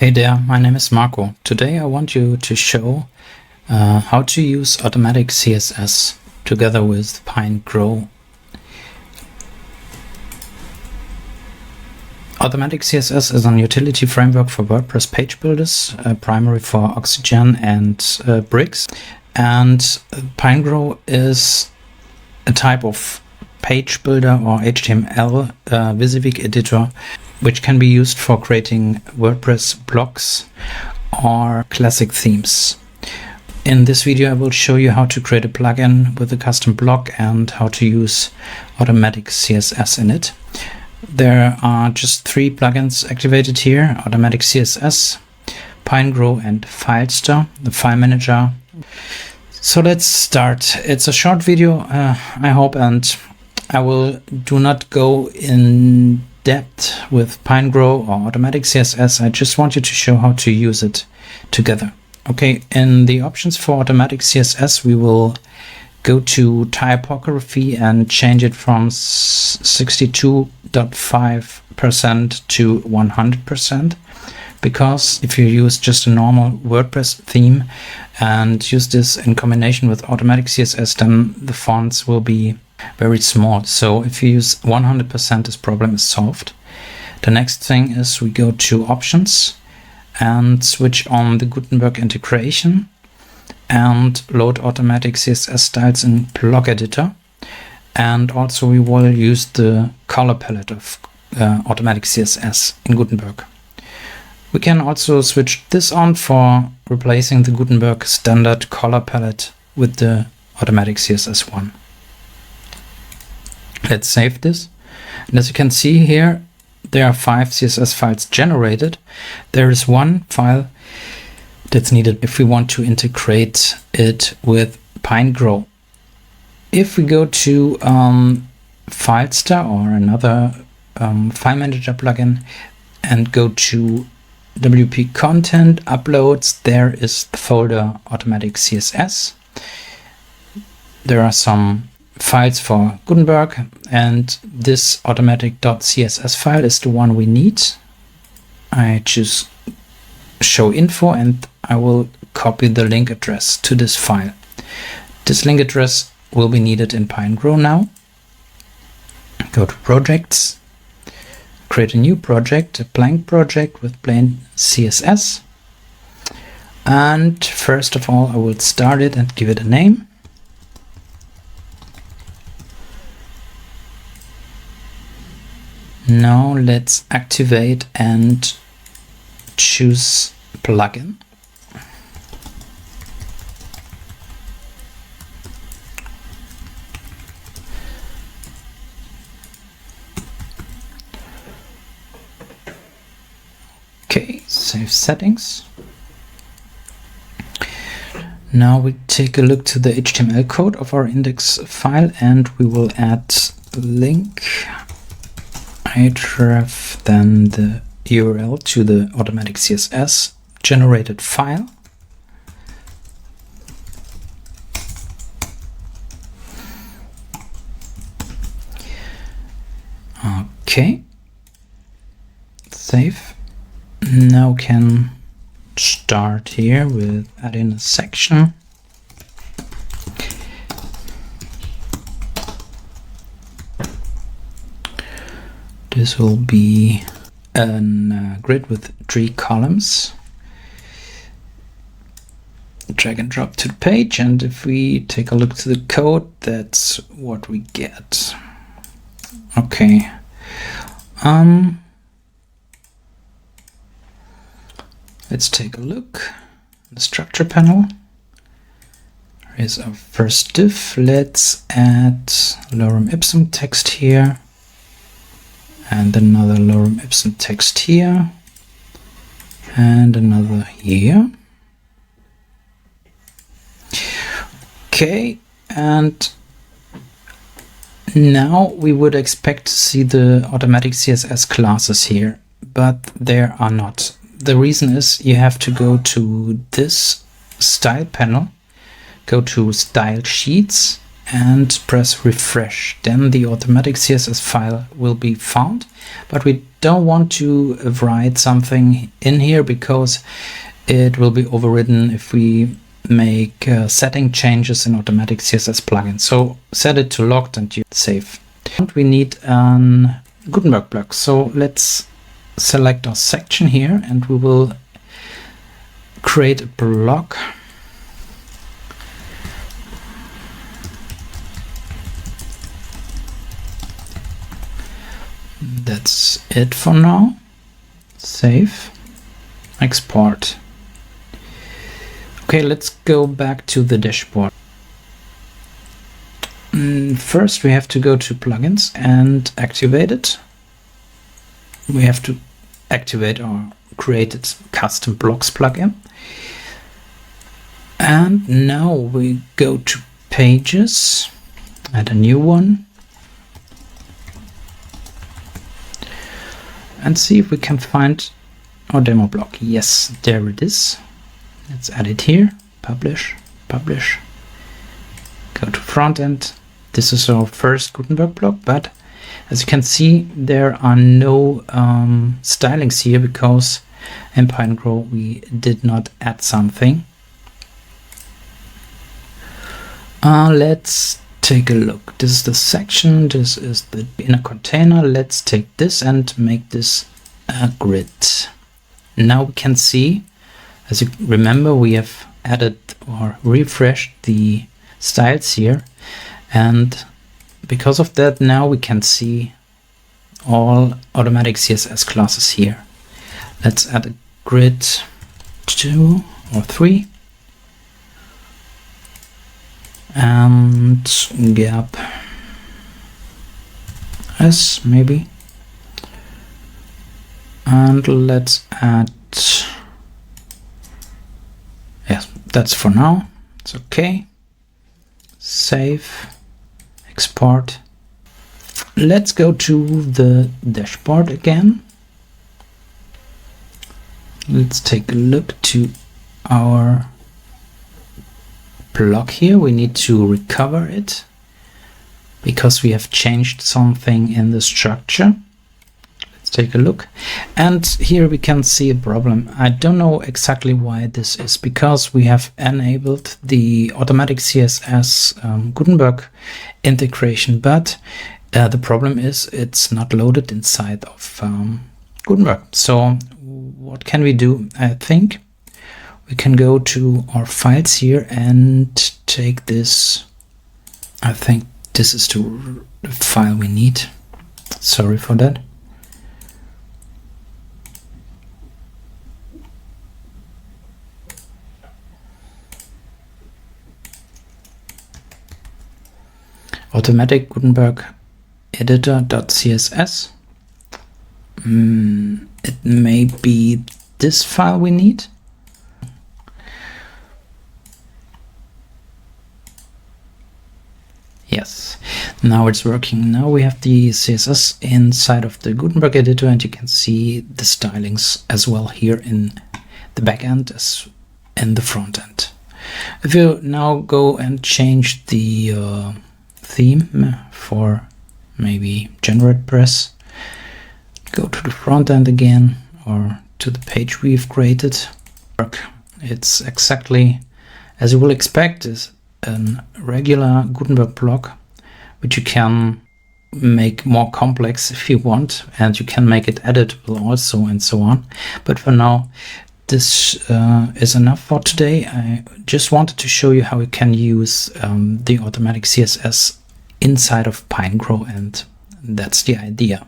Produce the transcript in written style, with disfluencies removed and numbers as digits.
Hey there, my name is Marco. Today I want you to show how to use automatic CSS together with Pinegrow. Automatic CSS is an utility framework for WordPress page builders, primary for Oxygen and Bricks. And Pinegrow is a type of page builder or HTML WYSIWYG editor, which can be used for creating WordPress blocks or classic themes. In this video, I will show you how to create a plugin with a custom block and how to use automatic CSS in it. There are just 3 plugins activated here: automatic CSS, Pinegrow, and Filester, the file manager. So let's start. It's a short video, I hope, and I will do not go in depth with Pinegrow or automatic CSS. I just want you to show how to use it together. Okay, in the options for automatic CSS, we will go to typography and change it from 62.5% to 100%. Because if you use just a normal WordPress theme and use this in combination with automatic CSS, then the fonts will be very small. So if you use 100%, this problem is solved. The next thing is we go to options and switch on the Gutenberg integration and load automatic CSS styles in block editor. And also we will use the color palette of automatic CSS in Gutenberg. We can also switch this on for replacing the Gutenberg standard color palette with the automatic CSS one. Let's save this. And as you can see here, there are 5 CSS files generated. There is one file that's needed if we want to integrate it with Pinegrow. If we go to Filester or another file manager plugin and go to WP content uploads, there is the folder automatic CSS. There are some files for Gutenberg, and this automatic.css file is the one we need. I choose show info and I will copy the link address to this file. This link address will be needed in Pinegrow now. Go to projects, create a new project, a blank project with plain CSS. And first of all, I will start it and give it a name. Now let's activate and choose plugin. Okay, save settings. Now we take a look to the HTML code of our index file and we will add link href, then the URL to the automatic CSS generated file. Okay, save. Now can start here with adding a section. This will be a grid with 3 columns. Drag and drop to the page, and if we take a look to the code, that's what we get. Okay. Let's take a look. The structure panel. Here's our first div. Let's add lorem ipsum text here. And another lorem ipsum text here. And another here. Okay, and now we would expect to see the automatic CSS classes here, but there are not. The reason is you have to go to this style panel, go to style sheets, and press refresh. Then the automatic CSS file will be found, but we don't want to write something in here because it will be overridden if we make setting changes in automatic CSS plugin. So set it to locked and you save. And we need an Gutenberg block. So let's select our section here and we will create a block. That's it for now. Save, export. Okay, let's go back to the dashboard. First, we have to go to plugins and activate it. We have to activate our created custom blocks plugin. And now we go to pages, add a new one, and see if we can find our demo block. Yes, there it is. Let's add it here, publish, publish, go to front end. This is our first Gutenberg block, but as you can see, there are no stylings here because in Pinegrow we did not add something. Let's take a look. This is the section, this is the inner container. Let's take this and make this a grid. Now we can see, as you remember, we have added or refreshed the styles here, and because of that now we can see all automatic CSS classes here. Let's add a grid 2 or 3 and gap S maybe, and let's add, yes, that's for now, it's okay. Save, export. Let's go to the dashboard again. Let's take a look to our block here. We need to recover it because we have changed something in the structure. Let's take a look, and here we can see a problem. I don't know exactly why this is, because we have enabled the automatic CSS Gutenberg integration, but the problem is it's not loaded inside of Gutenberg. So what can we do? I think we can go to our files here and take this. I think this is the file we need. Sorry for that. Automatic Gutenberg editor.css. It may be this file we need. Yes, now it's working. Now we have the CSS inside of the Gutenberg editor, and you can see the stylings as well here in the back end as in the front end. If you now go and change the theme for maybe Generate Press, go to the front end again or to the page we've created. It's exactly as you will expect, is a regular Gutenberg block, which you can make more complex if you want, and you can make it editable also and so on. But for now, this is enough for today. I just wanted to show you how you can use the automatic CSS inside of Pinegrow, and that's the idea.